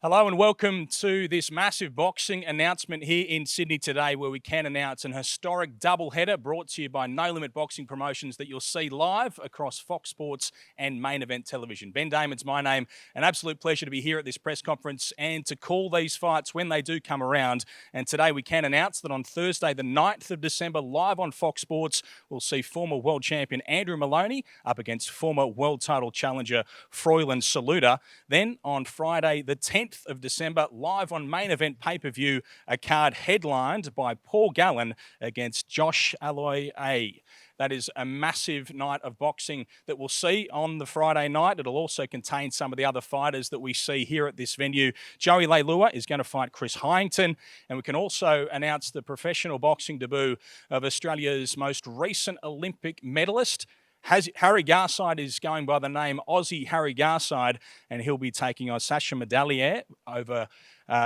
Hello and welcome to this massive boxing announcement here in Sydney today, where we can announce an historic doubleheader brought to you by No Limit Boxing Promotions that you'll see live across Fox Sports and Main Event Television. Ben Damon's my name. An absolute pleasure to be here at this press conference and to call these fights when they do come around. And today we can announce that on Thursday, the 9th of December, live on Fox Sports, we'll see former world champion Andrew Maloney up against former world title challenger Froylan Saluda. Then on Friday, the 10th of December, live on Main Event pay-per-view, a card headlined by Paul Gallen against Josh Aloiai. That is a massive night of boxing that we'll see on the Friday night. It'll also contain some of the other fighters that we see here at this venue. Joey Lailua is going to fight Chris Heighington, and we can also announce the professional boxing debut of Australia's most recent Olympic medalist. Harry Garside is going by the name Aussie Harry Garside, and he'll be taking on Sasha Medallier over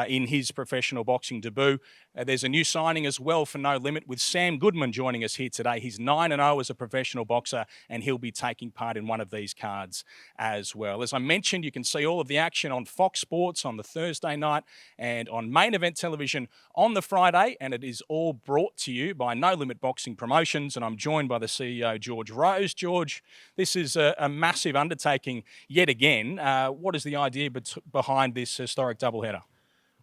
in his professional boxing debut. There's a new signing as well for No Limit with Sam Goodman joining us here today. He's 9-0 as a professional boxer, and he'll be taking part in one of these cards as well. As I mentioned, you can see all of the action on Fox Sports on the Thursday night and on Main Event Television on the Friday, and it is all brought to you by No Limit Boxing Promotions, and I'm joined by the CEO, George Rose. George, this is a massive undertaking yet again. What is the idea behind this historic doubleheader?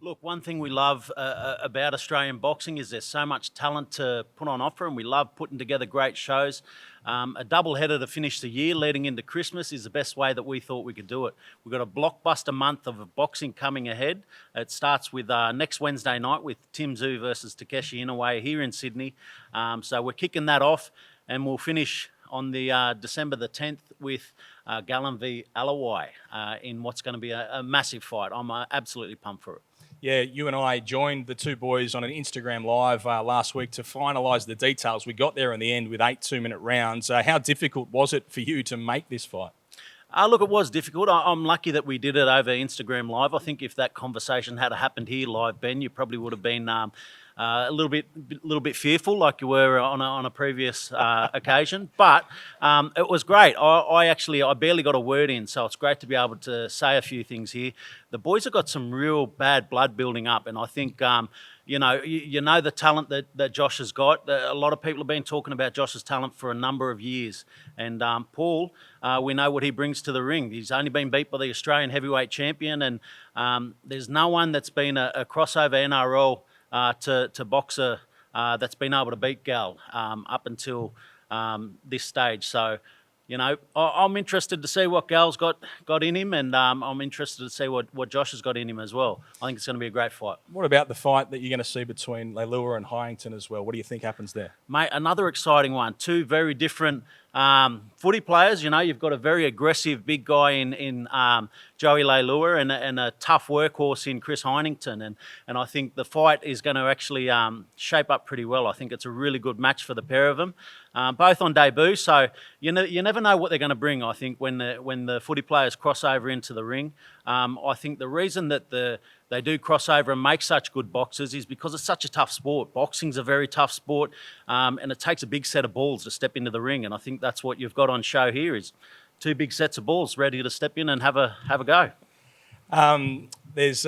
Look, one thing we love about Australian boxing is there's so much talent to put on offer, and we love putting together great shows. A doubleheader to finish the year leading into Christmas is the best way that we thought we could do it. We've got a blockbuster month of boxing coming ahead. It starts with next Wednesday night with Tim Tszyu versus Takeshi Inoue here in Sydney. So we're kicking that off, and we'll finish on the December the 10th with Gallen v. Aloiai in what's going to be a massive fight. I'm absolutely pumped for it. Yeah, you and I joined the two boys on an Instagram Live last week to finalise the details. We got there in the end with 8 2-minute rounds. How difficult was it for you to make this fight? Look, it was difficult. I'm lucky that we did it over Instagram Live. I think if that conversation had happened here live, Ben, you probably would have been a little bit fearful, like you were on a previous occasion. But it was great. I barely got a word in, so it's great to be able to say a few things here. The boys have got some real bad blood building up, and I think you know the talent that Josh has got. A lot of people have been talking about Josh's talent for a number of years, and Paul, we know what he brings to the ring. He's only been beat by the Australian heavyweight champion, and there's no one that's been a crossover NRL to boxer that's been able to beat Gall up until this stage. So, you know, I'm interested to see what Gall's got in him, and I'm interested to see what Josh has got in him as well. I think it's going to be a great fight. What about the fight that you're going to see between Lailua and Heighington as well? What do you think happens there? Mate, another exciting one. Two very different footy players. You know, you've got a very aggressive big guy in Joey Lailua and a tough workhorse in Chris Heighington. And I think the fight is going to actually shape up pretty well. I think it's a really good match for the pair of them. Both on debut, so you never know what they're going to bring. I think when the footy players cross over into the ring, I think the reason that they do cross over and make such good boxers is because it's such a tough sport. Boxing's a very tough sport, and it takes a big set of balls to step into the ring. And I think that's what you've got on show here is 2 big sets of balls ready to step in and have a go. There's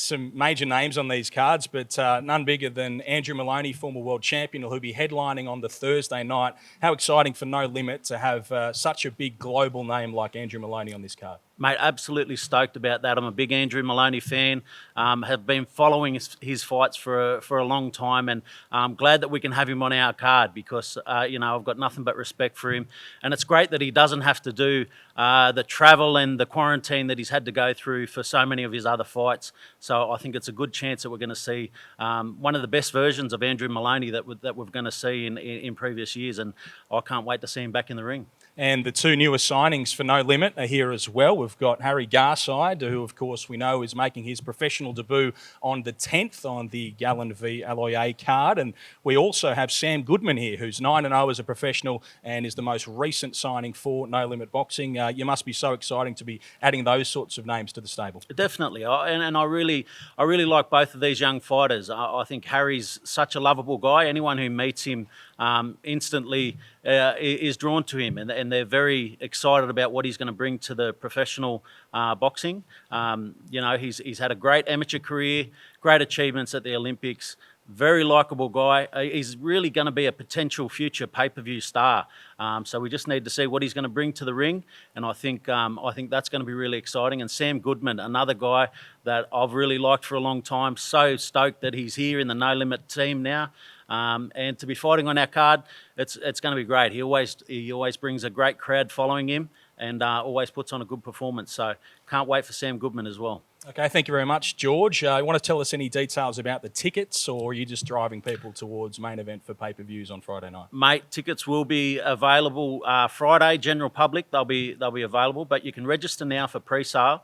some major names on these cards, but none bigger than Andrew Maloney, former world champion, who'll be headlining on the Thursday night. How exciting for No Limit to have such a big global name like Andrew Maloney on this card. Mate, absolutely stoked about that. I'm a big Andrew Maloney fan, have been following his fights for a long time, and I'm glad that we can have him on our card because, you know, I've got nothing but respect for him. And it's great that he doesn't have to do the travel and the quarantine that he's had to go through for so many of his other fights. So I think it's a good chance that we're going to see one of the best versions of Andrew Maloney that we're going to see in previous years, and I can't wait to see him back in the ring. And the two newest signings for No Limit are here as well. We've got Harry Garside, who of course we know is making his professional debut on the 10th on the Gallen v. Aloiai card. And we also have Sam Goodman here, who's 9-0 as a professional and is the most recent signing for No Limit Boxing. You must be so exciting to be adding those sorts of names to the stable. Definitely. And I really like both of these young fighters. I think Harry's such a lovable guy. Anyone who meets him instantly is drawn to him, and they're very excited about what he's going to bring to the professional boxing. He's had a great amateur career, great achievements at the Olympics. Very likeable guy. He's really going to be a potential future pay-per-view star. So we just need to see what he's going to bring to the ring, and I think that's going to be really exciting. And Sam Goodman, another guy that I've really liked for a long time. So stoked that he's here in the No Limit team now, and to be fighting on our card, it's going to be great. He always brings a great crowd following him, and always puts on a good performance. So can't wait for Sam Goodman as well. Okay, thank you very much, George. You want to tell us any details about the tickets, or are you just driving people towards main event for pay-per-views on Friday night? Mate, tickets will be available Friday, general public. They'll be available, but you can register now for pre-sale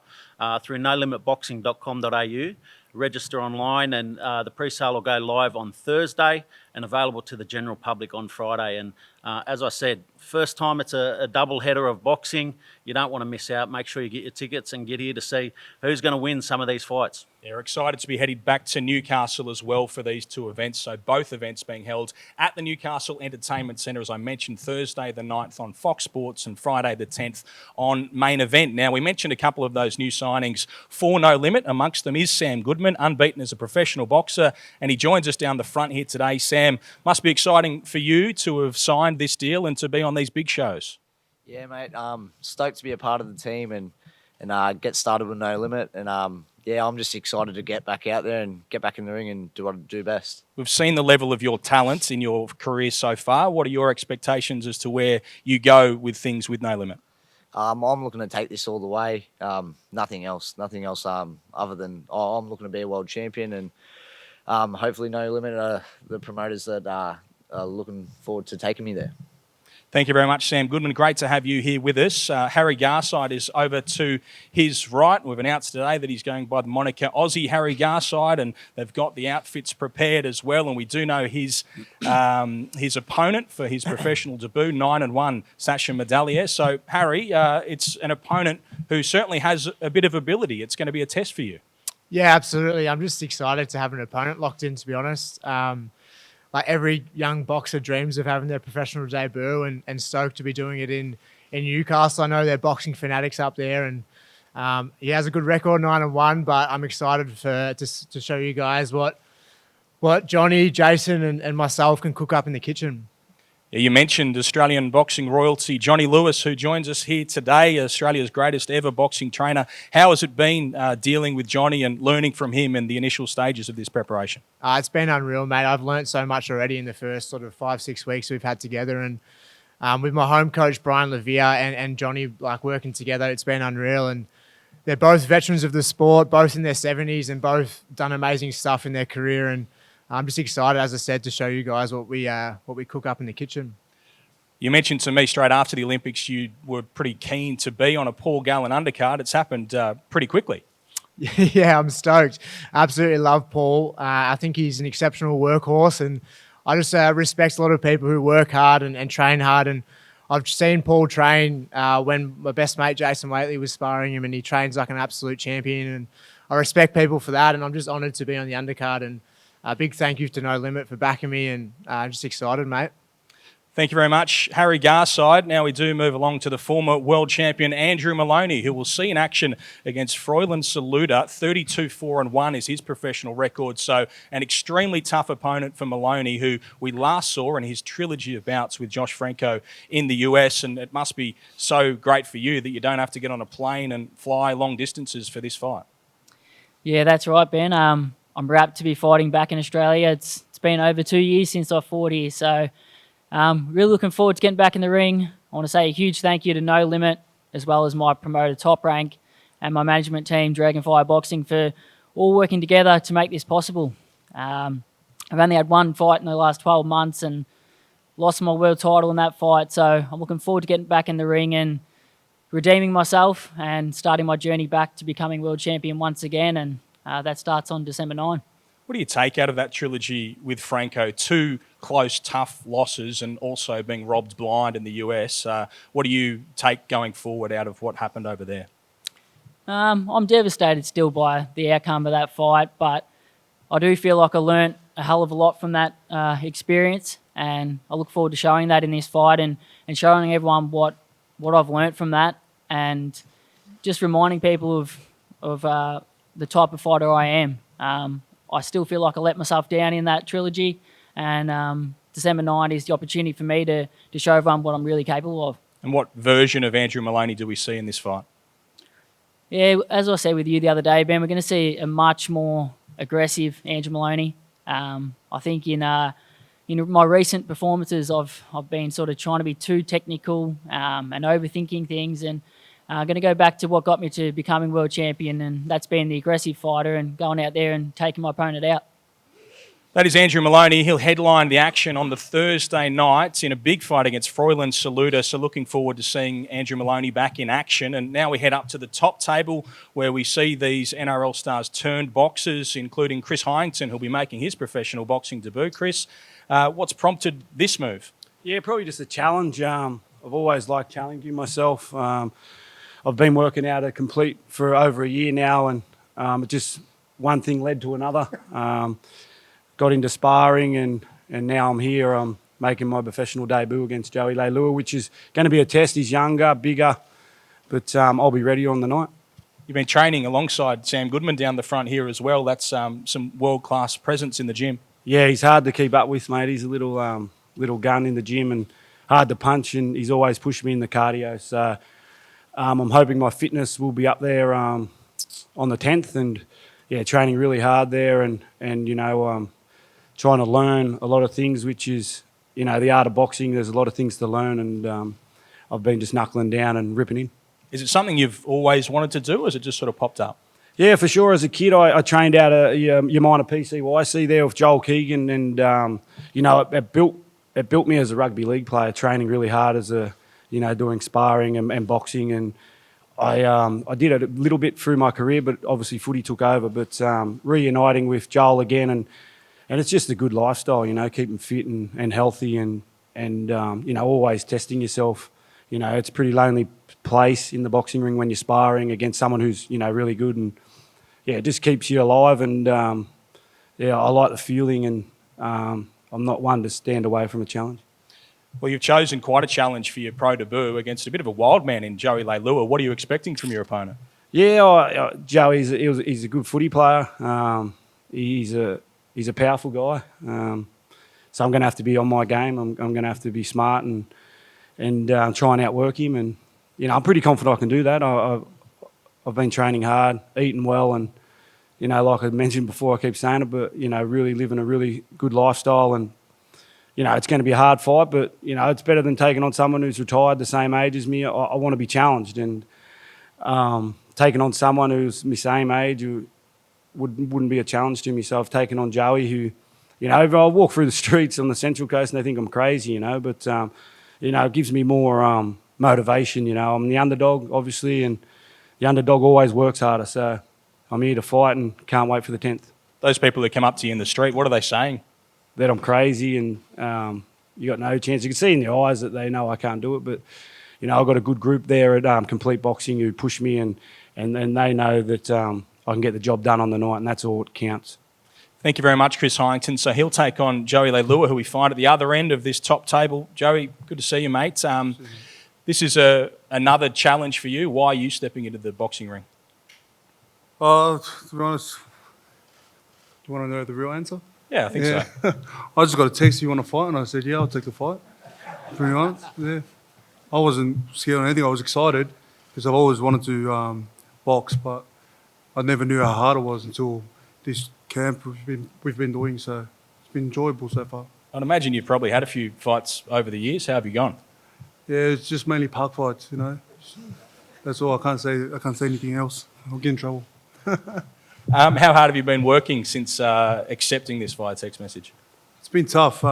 through nolimitboxing.com.au. Register online, and the pre-sale will go live on Thursday and available to the general public on Friday. And as I said, first time it's a double header of boxing. You don't want to miss out. Make sure you get your tickets and get here to see who's going to win some of these fights. They're excited to be headed back to Newcastle as well for these two events. So both events being held at the Newcastle Entertainment Centre, as I mentioned, Thursday the 9th on Fox Sports and Friday the 10th on Main Event. Now, we mentioned a couple of those new signings for No Limit. Amongst them is Sam Goodman, unbeaten as a professional boxer, and he joins us down the front here today. Sam, must be exciting for you to have signed this deal and to be on these big shows. Yeah, mate. Stoked to be a part of the team and get started with No Limit. And yeah, I'm just excited to get back out there and get back in the ring and do what I do best. We've seen the level of your talent in your career so far. What are your expectations as to where you go with things with No Limit? I'm looking to take this all the way. Nothing else. Other than I'm looking to be a world champion, and hopefully No Limit are the promoters that are looking forward to taking me there. Thank you very much, Sam Goodman. Great to have you here with us. Harry Garside is over to his right. We've announced today that he's going by the moniker Aussie Harry Garside, and they've got the outfits prepared as well. And we do know his opponent for his professional debut, 9-1, Sasha Medallier. So, Harry, it's an opponent who certainly has a bit of ability. It's going to be a test for you. Yeah, absolutely. I'm just excited to have an opponent locked in, to be honest. Like every young boxer dreams of having their professional debut, and stoked to be doing it in Newcastle. I know they're boxing fanatics up there, and he has a good record, 9-1, but I'm excited to show you guys what Johnny, Jason and myself can cook up in the kitchen. Yeah, you mentioned Australian boxing royalty Johnny Lewis, who joins us here today, Australia's greatest ever boxing trainer. How has it been dealing with Johnny and learning from him in the initial stages of this preparation? It's been unreal, mate. I've learnt so much already in the first sort of 5-6 weeks we've had together, and with my home coach Brian Levere and Johnny working together, it's been unreal. And they're both veterans of the sport, both in their 70s, and both done amazing stuff in their career. And I'm just excited, as I said, to show you guys what we cook up in the kitchen. You mentioned to me straight after the Olympics you were pretty keen to be on a Paul Gallen undercard. It's happened pretty quickly. Yeah, I'm stoked. Absolutely love Paul. I think he's an exceptional workhorse, and I just respect a lot of people who work hard and train hard. And I've seen Paul train when my best mate Jason Waitley was sparring him, and he trains like an absolute champion. And I respect people for that, and I'm just honoured to be on the undercard. And a big thank you to No Limit for backing me, and just excited, mate. Thank you very much, Harry Garside. Now we do move along to the former world champion Andrew Maloney, who will see in action against Froylan Saluda. 32-4-1 is his professional record, so an extremely tough opponent for Maloney, who we last saw in his trilogy of bouts with Josh Franco in the US, and it must be so great for you that you don't have to get on a plane and fly long distances for this fight. Yeah, that's right, Ben. I'm rapt to be fighting back in Australia. It's been over 2 years since I fought here, so really looking forward to getting back in the ring. I want to say a huge thank you to No Limit, as well as my promoter Top Rank and my management team, Dragonfire Boxing, for all working together to make this possible. I've only had one fight in the last 12 months and lost my world title in that fight, so I'm looking forward to getting back in the ring and redeeming myself and starting my journey back to becoming world champion once again, and that starts on December 9. What do you take out of that trilogy with Franco? 2 close, tough losses and also being robbed blind in the US. What do you take going forward out of what happened over there? I'm devastated still by the outcome of that fight, but I do feel like I learnt a hell of a lot from that experience. and I look forward to showing that in this fight and showing everyone what I've learnt from that, and just reminding people of the type of fighter I am. I still feel like I let myself down in that trilogy, and December 9 is the opportunity for me to show everyone what I'm really capable of. And what version of Andrew Maloney do we see in this fight? Yeah, as I said with you the other day, Ben, we're going to see a much more aggressive Andrew Maloney. I think in my recent performances, I've been sort of trying to be too technical and overthinking things, and I'm going to go back to what got me to becoming world champion, and that's being the aggressive fighter and going out there and taking my opponent out. That is Andrew Maloney. He'll headline the action on the Thursday night in a big fight against Froylan Saluda. So looking forward to seeing Andrew Maloney back in action. And now we head up to the top table where we see these NRL stars turned boxers, including Chris Heighington, who'll be making his professional boxing debut. Chris, what's prompted this move? Yeah, probably just a challenge. I've always liked challenging myself. I've been working out a complete for over a year now, and just one thing led to another. Got into sparring, and now I'm here. I'm making my professional debut against Joey Lailua, which is going to be a test. He's younger, bigger, but I'll be ready on the night. You've been training alongside Sam Goodman down the front here as well. That's some world-class presence in the gym. Yeah, he's hard to keep up with, mate. He's a little gun in the gym and hard to punch, and he's always pushed me in the cardio. So I'm hoping my fitness will be up there on the 10th, and yeah, training really hard there, and trying to learn a lot of things, which is, the art of boxing. There's a lot of things to learn, and I've been just knuckling down and ripping in. Is it something you've always wanted to do, or has it just sort of popped up? Yeah, for sure. As a kid, I trained out at your minor PCYC there with Joel Keegan, and it built me as a rugby league player, training really hard as doing sparring and boxing, and I did it a little bit through my career, but obviously footy took over. But reuniting with Joel again, and it's just a good lifestyle, keeping fit and healthy, and always testing yourself. It's a pretty lonely place in the boxing ring when you're sparring against someone who's really good, and yeah, it just keeps you alive. And I like the feeling, and I'm not one to stand away from a challenge. Well, you've chosen quite a challenge for your pro debut against a bit of a wild man in Joey Lailua. What are you expecting from your opponent? Yeah, Joey's he's a good footy player. He's a powerful guy. So I'm going to have to be on my game. I'm going to have to be smart and try and outwork him. And I'm pretty confident I can do that. I've been training hard, eating well, and like I mentioned before, I keep saying it, but really living a really good lifestyle. And it's going to be a hard fight, but it's better than taking on someone who's retired the same age as me. I want to be challenged, and taking on someone who's my same age who wouldn't be a challenge to me. So I've taken on Joey, who I walk through the streets on the Central Coast and they think I'm crazy, but it gives me more motivation. I'm the underdog, obviously, and the underdog always works harder. So I'm here to fight and can't wait for the 10th. Those people who come up to you in the street, what are they saying? That I'm crazy and you got no chance. You can see in their eyes that they know I can't do it, but I've got a good group there at Complete Boxing who push me, and they know that I can get the job done on the night, and that's all that counts. Thank you very much, Chris Heighington. So he'll take on Joey Lailua, who we find at the other end of this top table. Joey, good to see you, mate. This is another challenge for you. Why are you stepping into the boxing ring? To be honest, do you want to know the real answer? Yeah, I think so. I just got a text, you want to fight? And I said, yeah, I'll take the fight. To be honest, yeah. I wasn't scared or anything. I was excited because I've always wanted to box, but I never knew how hard it was until this camp we've been doing. So it's been enjoyable so far. I'd imagine you've probably had a few fights over the years. How have you gone? Yeah, it's just mainly park fights, That's all. I can't say anything else. I'll get in trouble. How hard have you been working since accepting this via text message? It's been tough.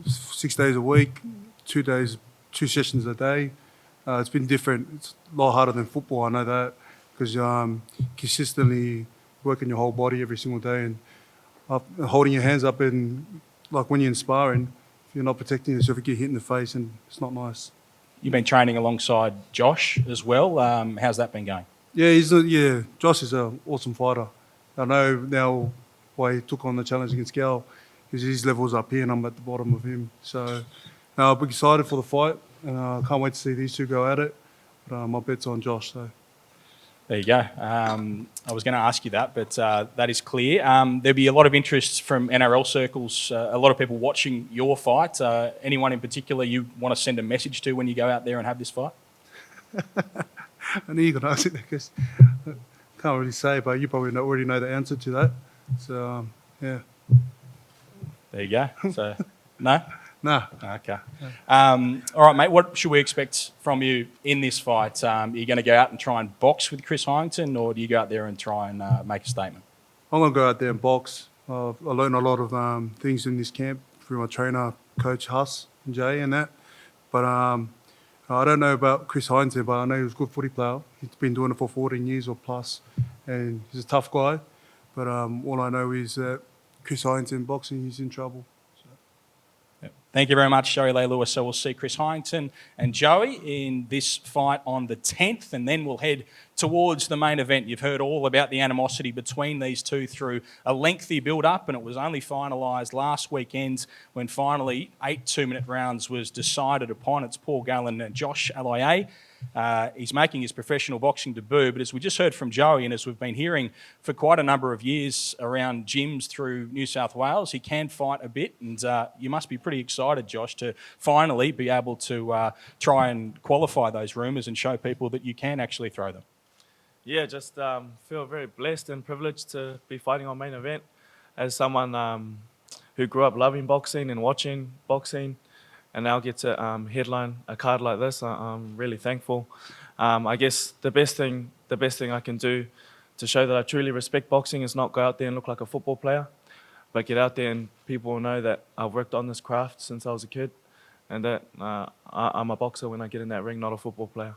6 days a week, 2 sessions a day. It's been different. It's a lot harder than football. I know that because consistently working your whole body every single day and holding your hands up, and like when you're in sparring, if you're not protecting yourself, you get hit in the face, and it's not nice. You've been training alongside Josh as well. How's that been going? Yeah, Josh is an awesome fighter. I know now why he took on the challenge against Gall. because his level's up here and I'm at the bottom of him. So no, I'm excited for the fight, and I can't wait to see these two go at it. But my bet's on Josh. So. There you go. I was going to ask you that, but that is clear. There'll be a lot of interest from NRL circles, a lot of people watching your fight. Anyone in particular you want to send a message to when you go out there and have this fight? I knew you were going to ask it because I can't really say, but you probably already know the answer to that. So, yeah. There you go. So, no? Nah. Okay. All right, mate. What should we expect from you in this fight? Are you going to go out and try and box with Chris Heighington, or do you go out there and try and make a statement? I'm going to go out there and box. I learned a lot of things in this camp through my trainer, Coach Huss and Jay and that. But I don't know about Chris Heighington, but I know he's a good footy player. He's been doing it for 14 years or plus, and he's a tough guy. But all I know is that Chris Heighington boxing, he's in trouble. Thank you very much, Joey Lailua. So we'll see Chris Heighington and Joey in this fight on the 10th, and then we'll head towards the main event. You've heard all about the animosity between these two through a lengthy build-up, and it was only finalised last weekend when finally 8 2-minute rounds was decided upon. It's Paul Gallen and Josh Aloiai. He's making his professional boxing debut, but as we just heard from Joey and as we've been hearing for quite a number of years around gyms through New South Wales, he can fight a bit, and you must be pretty excited, Josh, to finally be able to try and qualify those rumours and show people that you can actually throw them. Yeah, just feel very blessed and privileged to be fighting on main event as someone who grew up loving boxing and watching boxing, and now get to headline a card like this. I'm really thankful. I guess the best thing I can do to show that I truly respect boxing is not go out there and look like a football player, but get out there and people will know that I've worked on this craft since I was a kid, and that I'm a boxer when I get in that ring, not a football player.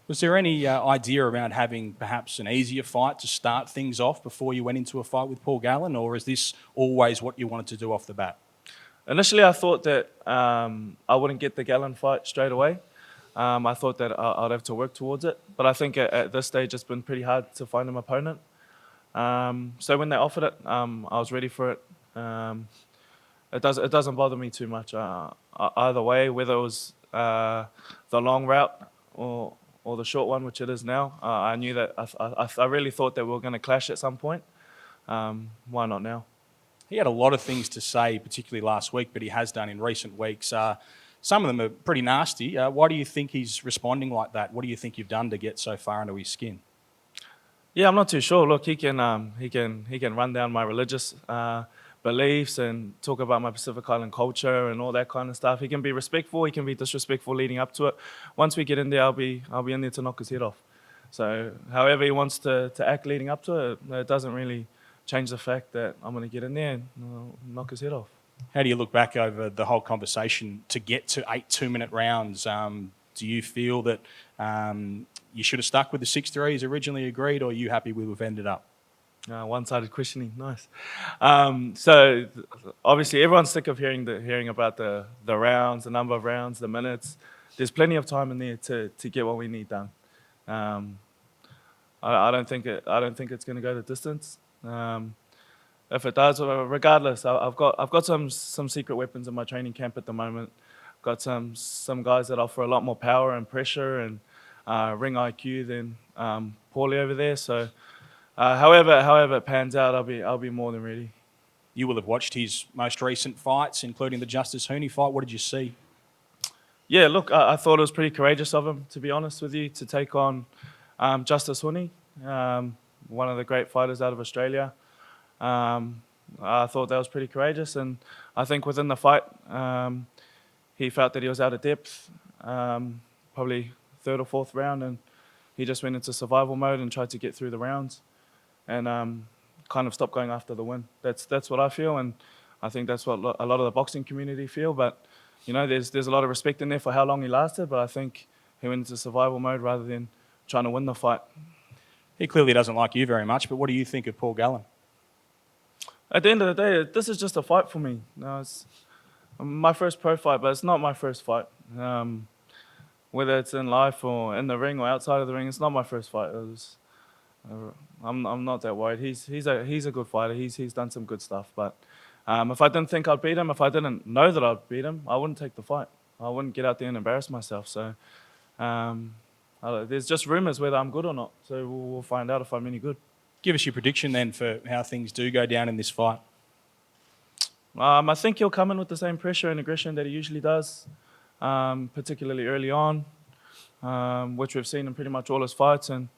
Was there any idea around having perhaps an easier fight to start things off before you went into a fight with Paul Gallen, or is this always what you wanted to do off the bat? Initially, I thought that I wouldn't get the Gallen fight straight away. I thought that I'd have to work towards it. But I think at this stage, it's been pretty hard to find an opponent. So when they offered it, I was ready for it. It doesn't bother me too much. Either way, whether it was the long route or the short one, which it is now, I knew that I really thought that we were going to clash at some point. Why not now? He had a lot of things to say, particularly last week, but he has done in recent weeks. Some of them are pretty nasty. Why do you think he's responding like that? What do you think you've done to get so far into his skin? Yeah, I'm not too sure. Look, he can run down my religious beliefs and talk about my Pacific Island culture and all that kind of stuff. He can be respectful. He can be disrespectful leading up to it. Once we get in there, I'll be in there to knock his head off. So, however he wants to act leading up to it, it doesn't really change the fact that I'm going to get in there and knock his head off. How do you look back over the whole conversation to get to 8 2-minute rounds? Do you feel that you should have stuck with the 6-3 as originally agreed, or are you happy with where we've ended up? One-sided questioning, nice. So obviously everyone's sick of hearing about the rounds, the number of rounds, the minutes. There's plenty of time in there to get what we need done. I don't think it's going to go the distance. If it does, regardless, I've got some secret weapons in my training camp at the moment. Got some guys that offer a lot more power and pressure and ring IQ than Paulie over there. So, however it pans out, I'll be more than ready. You will have watched his most recent fights, including the Justis Huni fight. What did you see? Yeah, look, I thought it was pretty courageous of him, to be honest with you, to take on Justis Huni, one of the great fighters out of Australia. I thought that was pretty courageous, and I think within the fight, he felt that he was out of depth, probably 3rd or 4th round, and he just went into survival mode and tried to get through the rounds, and kind of stopped going after the win. That's what I feel, and I think that's what a lot of the boxing community feel. But you know, there's a lot of respect in there for how long he lasted, but I think he went into survival mode rather than trying to win the fight. He clearly doesn't like you very much, but what do you think of Paul Gallen? At the end of the day, this is just a fight for me. No, it's my first pro fight, but it's not my first fight. Whether it's in life or in the ring or outside of the ring, it's not my first fight. I'm not that worried. He's a good fighter. He's done some good stuff, but If I didn't think I'd beat him, if I didn't know that I'd beat him, I wouldn't take the fight. I wouldn't get out there and embarrass myself. So there's just rumours whether I'm good or not. So we'll find out if I'm any good. Give us your prediction then for how things do go down in this fight. I think he'll come in with the same pressure and aggression that he usually does, particularly early on, which we've seen in pretty much all his fights. And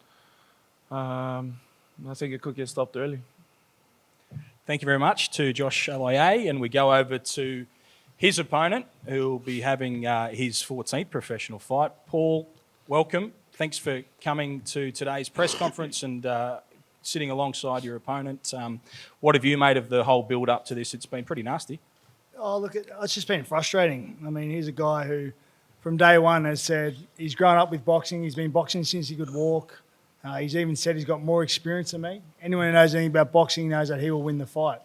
I think it could get stopped early. Thank you very much to Josh Aloiai, and we go over to his opponent, who will be having his 14th professional fight. Paul, welcome. Thanks for coming to today's press conference and sitting alongside your opponent. What have you made of the whole build-up to this? It's been pretty nasty. Oh, look, it's just been frustrating. I mean, he's a guy who, from day one, has said he's grown up with boxing. He's been boxing since he could walk. He's even said he's got more experience than me. Anyone who knows anything about boxing knows that he will win the fight.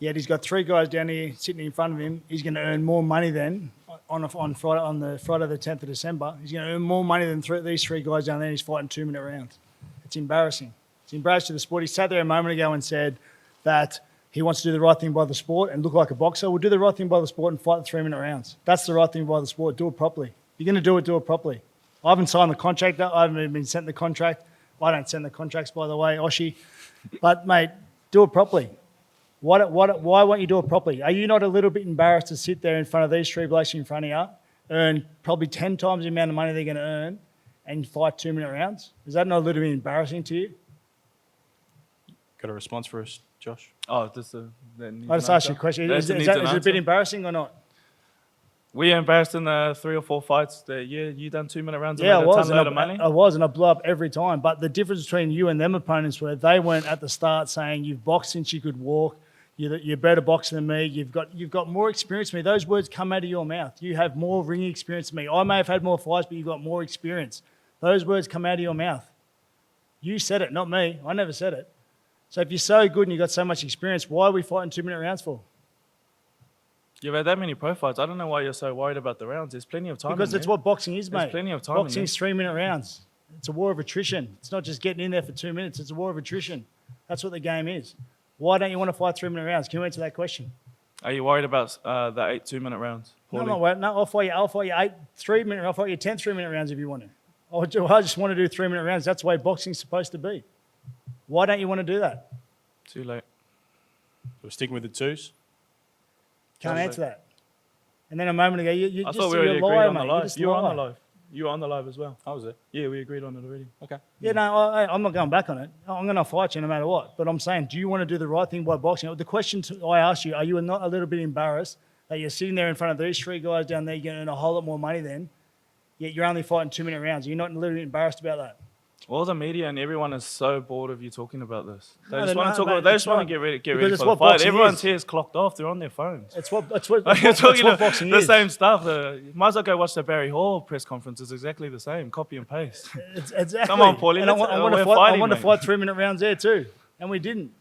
Yet he's got 3 guys down here sitting in front of him. He's going to earn more money than on Friday, on the Friday the 10th of December. He's going to earn more money than these 3 guys down there. He's fighting 2-minute rounds. It's embarrassing. It's embarrassing to the sport. He sat there a moment ago and said that he wants to do the right thing by the sport and look like a boxer. We'll do the right thing by the sport and fight the 3-minute rounds. That's the right thing by the sport. Do it properly. If you're going to do it properly. I haven't signed the contract. I haven't even been sent the contract. I don't send the contracts, by the way, Oshi. But, mate, do it properly. Why won't you do it properly? Are you not a little bit embarrassed to sit there in front of these 3 blokes in front of you, earn probably 10 times the amount of money they're going to earn, and fight 2-minute rounds? Is that not a little bit embarrassing to you? Got a response for us, Josh? Oh, I just asked you a question. Is it a bit embarrassing or not? Were you embarrassed in the 3 or 4 fights that you done 2-minute rounds and Yeah, made a ton load of money? I was, and I blew up every time. But the difference between you and them opponents were they weren't at the start saying you've boxed since you could walk, you're better boxer than me, you've got more experience than me. Those words come out of your mouth. You have more ring experience than me. I may have had more fights, but you've got more experience. Those words come out of your mouth. You said it, not me. I never said it. So if you're so good and you've got so much experience, why are we fighting 2-minute rounds for? You've had that many pro fights. I don't know why you're so worried about the rounds. There's plenty of time. Because it's what boxing is, mate. There's plenty of time. Boxing's 3-minute rounds. It's a war of attrition. It's not just getting in there for 2 minutes. It's a war of attrition. That's what the game is. Why don't you want to fight 3-minute rounds? Can you answer that question? Are you worried about the 8 2-minute rounds? No, I'm not worried. No, I'll fight you 8 3-minute. I'll fight you 10 3-minute rounds if you want to. I just want to do 3-minute rounds. That's the way boxing's supposed to be. Why don't you want to do that? Too late. We're sticking with the 2s? Can't answer that. And then a moment ago, you I just thought we already agreed on the live. You were on the live. live. You were on the live as well. I was there. Yeah, we agreed on it already. Okay. Yeah, no, I'm not going back on it. I'm going to fight you no matter what. But I'm saying, do you want to do the right thing by boxing? The question I asked you, are you not a little bit embarrassed that you're sitting there in front of these 3 guys down there, you're going to earn a whole lot more money than, yet you're only fighting 2-minute rounds? Are you not a little bit embarrassed about that? All the media and everyone is so bored of you talking about this. They No, just want to talk mate, about. They it's just want to not. get ready Because it's for the what fight. boxing Everyone's is. here is clocked off. They're on their phones. It's what You're talking boxing the is. same stuff. You might as well go watch the Barry Hall press conference. It's exactly the same. Copy and paste. It's exactly. Come on, Paulie, And I let's- want we're to fight. I fighting, want to mate. fight 3-minute rounds there too, and we didn't.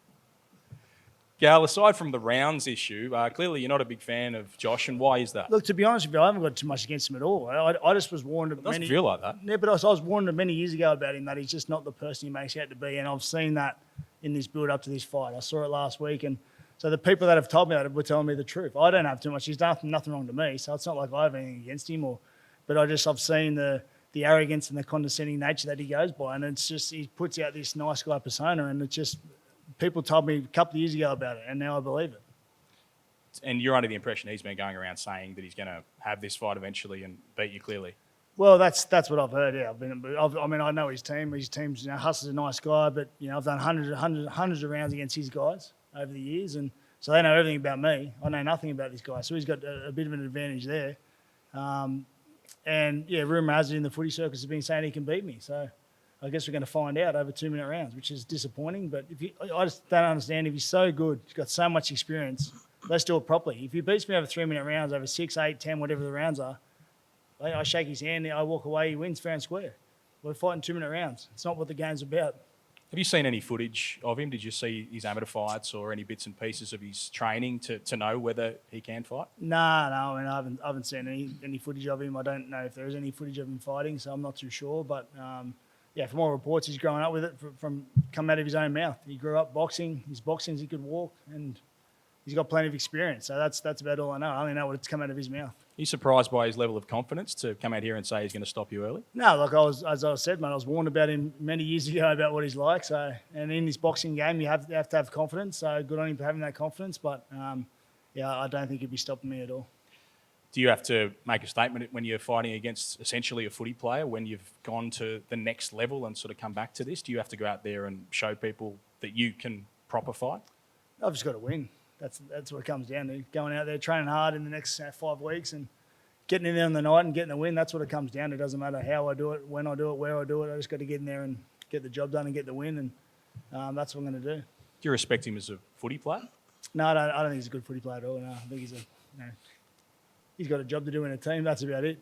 Gal, aside from the rounds issue, clearly you're not a big fan of Josh, and why is that? Look, to be honest with you, I haven't got too much against him at all. I just was warned. It doesn't feel like that. Yeah, but I was warned many years ago about him that he's just not the person he makes out to be, and I've seen that in this build up to this fight. I saw it last week, and so the people that have told me that were telling me the truth. I don't have too much. He's done nothing wrong to me, so it's not like I have anything against him, but I've seen the arrogance and the condescending nature that he goes by, and it's just he puts out this nice guy persona, and it's just people told me a couple of years ago about it, and now I believe it. And you're under the impression he's been going around saying that he's going to have this fight eventually and beat you clearly. Well, that's what I've heard. Yeah, I know his team. His team's Huss is a nice guy, but I've done hundreds of rounds against his guys over the years, and so they know everything about me. I know nothing about this guy, so he's got a bit of an advantage there. And yeah, rumour has it in the footy circus has been saying he can beat me. So I guess we're going to find out over 2-minute rounds, which is disappointing. But I just don't understand. If he's so good, he's got so much experience, let's do it properly. If he beats me over 3-minute rounds, over 6, 8, 10, whatever the rounds are, I shake his hand, I walk away, he wins fair and square. We're fighting 2-minute rounds. It's not what the game's about. Have you seen any footage of him? Did you see his amateur fights or any bits and pieces of his training to know whether he can fight? No, I mean, I haven't seen any footage of him. I don't know if there is any footage of him fighting, so I'm not too sure. But yeah, from all reports, he's growing up with it from coming out of his own mouth. He grew up boxing. His boxing, he could walk, and he's got plenty of experience. So that's about all I know. I only know what's come out of his mouth. Are you surprised by his level of confidence to come out here and say he's going to stop you early? No, like as I said, man, I was warned about him many years ago about what he's like. So, and in this boxing game, you have to have confidence. So good on him for having that confidence. But yeah, I don't think he'd be stopping me at all. Do you have to make a statement when you're fighting against essentially a footy player, when you've gone to the next level and sort of come back to this? Do you have to go out there and show people that you can proper fight? I've just got to win. That's what it comes down to. Going out there, training hard in the next 5 weeks and getting in there on the night and getting the win. That's what it comes down to. It doesn't matter how I do it, when I do it, where I do it. I just got to get in there and get the job done and get the win. And that's what I'm going to do. Do you respect him as a footy player? No, I don't think he's a good footy player at all. No, I think he's got a job to do in a team. That's about it.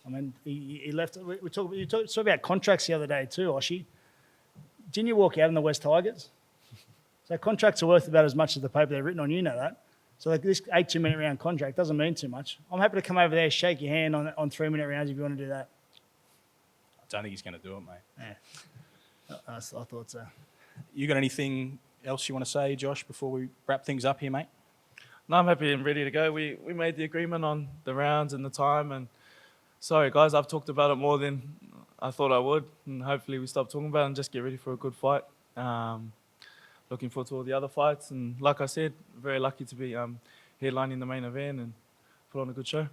I mean, he left. You talked about contracts the other day too, Oshie. Didn't you walk out in the West Tigers? So contracts are worth about as much as the paper they're written on. You know that. So like this 8 2-minute round contract doesn't mean too much. I'm happy to come over there, shake your hand on 3-minute rounds if you want to do that. I don't think he's going to do it, mate. Yeah, I thought so. You got anything else you want to say, Josh, before we wrap things up here, mate? No, I'm happy and ready to go. We made the agreement on the rounds and the time. And sorry, guys, I've talked about it more than I thought I would. And hopefully we stop talking about it and just get ready for a good fight. Looking forward to all the other fights. And like I said, very lucky to be headlining the main event and put on a good show.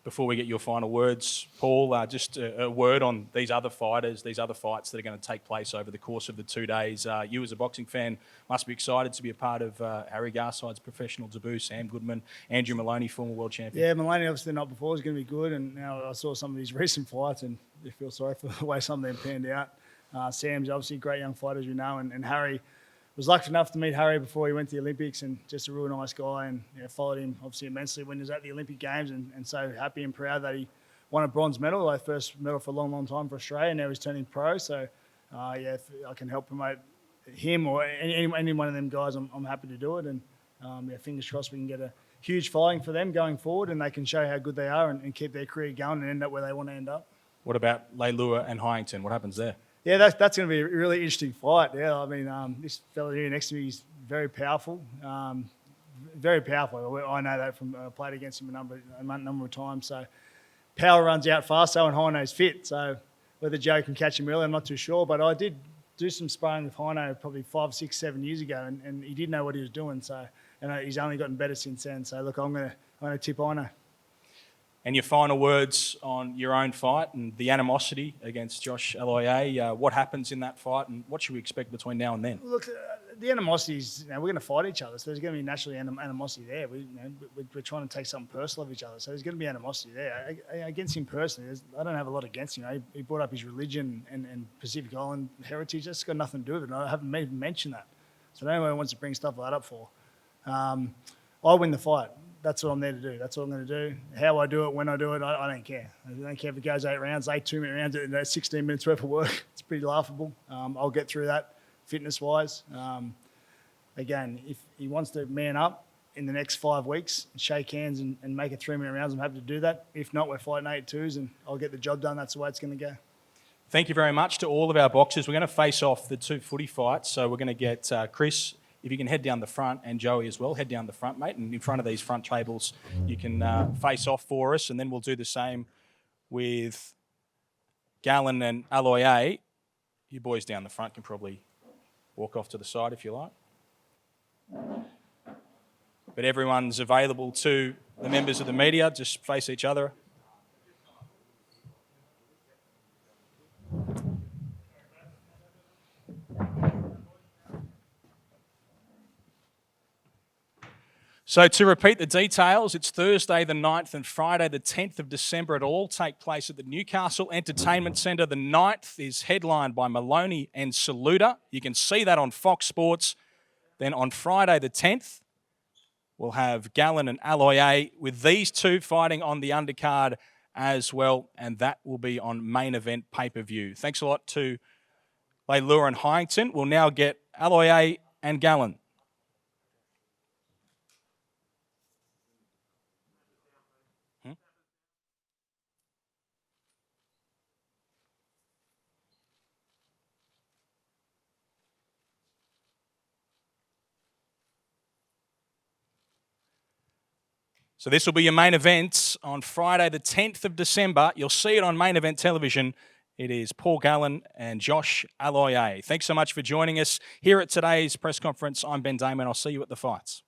Before we get your final words, Paul, just a word on these other fighters, these other fights that are going to take place over the course of the 2 days. You as a boxing fan must be excited to be a part of Harry Garside's professional debut, Sam Goodman, Andrew Maloney, former world champion. Yeah, Maloney obviously the night before was going to be good, and now I saw some of his recent fights and you feel sorry for the way some of them panned out. Sam's obviously a great young fighter, as you know, and Harry was lucky enough to meet Harry before he went to the Olympics, and just a real nice guy, and followed him obviously immensely when he was at the Olympic Games, and so happy and proud that he won a bronze medal, like first medal for a long, long time for Australia, and now he's turning pro. So if I can help promote him or any one of them guys, I'm happy to do it, and fingers crossed we can get a huge following for them going forward, and they can show how good they are and keep their career going and end up where they want to end up. What about Lailua and Heighington? What happens there? Yeah, that's going to be a really interesting fight. Yeah, I mean, this fella here next to me is very powerful. Very powerful. I know that from played against him a number of times. So power runs out faster, and Heino's fit. So whether Joe can catch him early, I'm not too sure. But I did do some sparring with Heino probably 5, 6, 7 years ago, and he did know what he was doing. So and he's only gotten better since then. So look, I'm gonna tip Heino. And your final words on your own fight and the animosity against Josh Aloiai. What happens in that fight, and what should we expect between now and then? Look, the animosity is, we're going to fight each other, so there's going to be naturally animosity there. We're trying to take something personal of each other, so there's going to be animosity there. Against him personally, I don't have a lot against him. He brought up his religion and Pacific Island heritage. That's got nothing to do with it. I haven't even mentioned that. So anyone wants to bring stuff like that up for. I win the fight. That's what I'm there to do. That's what I'm going to do. How I do it, when I do it, I don't care. I don't care if it goes 8 rounds, 8 2-minute rounds, 16 minutes worth of work. It's pretty laughable. I'll get through that fitness-wise. Again, if he wants to man up in the next 5 weeks and shake hands and make it 3-minute rounds, I'm happy to do that. If not, we're fighting 8-2s and I'll get the job done. That's the way it's going to go. Thank you very much to all of our boxers. We're going to face off the 2 footy fights. So we're going to get Chris, if you can head down the front, and Joey as well, head down the front, mate. And in front of these front tables, you can face off for us. And then we'll do the same with Gallen and Aloiai. You boys down the front can probably walk off to the side if you like. But everyone's available to the members of the media. Just face each other. So to repeat the details, it's Thursday the 9th and Friday the 10th of December. It'll all take place at the Newcastle Entertainment Centre. The 9th is headlined by Maloney and Saluda. You can see that on Fox Sports. Then on Friday the 10th, we'll have Gallen and Aloiai with these two fighting on the undercard as well. And that will be on main event pay-per-view. Thanks a lot to Lailua and Heighington. We'll now get Aloiai and Gallen. So this will be your main event on Friday, the 10th of December. You'll see it on Main Event Television. It is Paul Gallen and Josh Aloiai. Thanks so much for joining us here at today's press conference. I'm Ben Damon. I'll see you at the fights.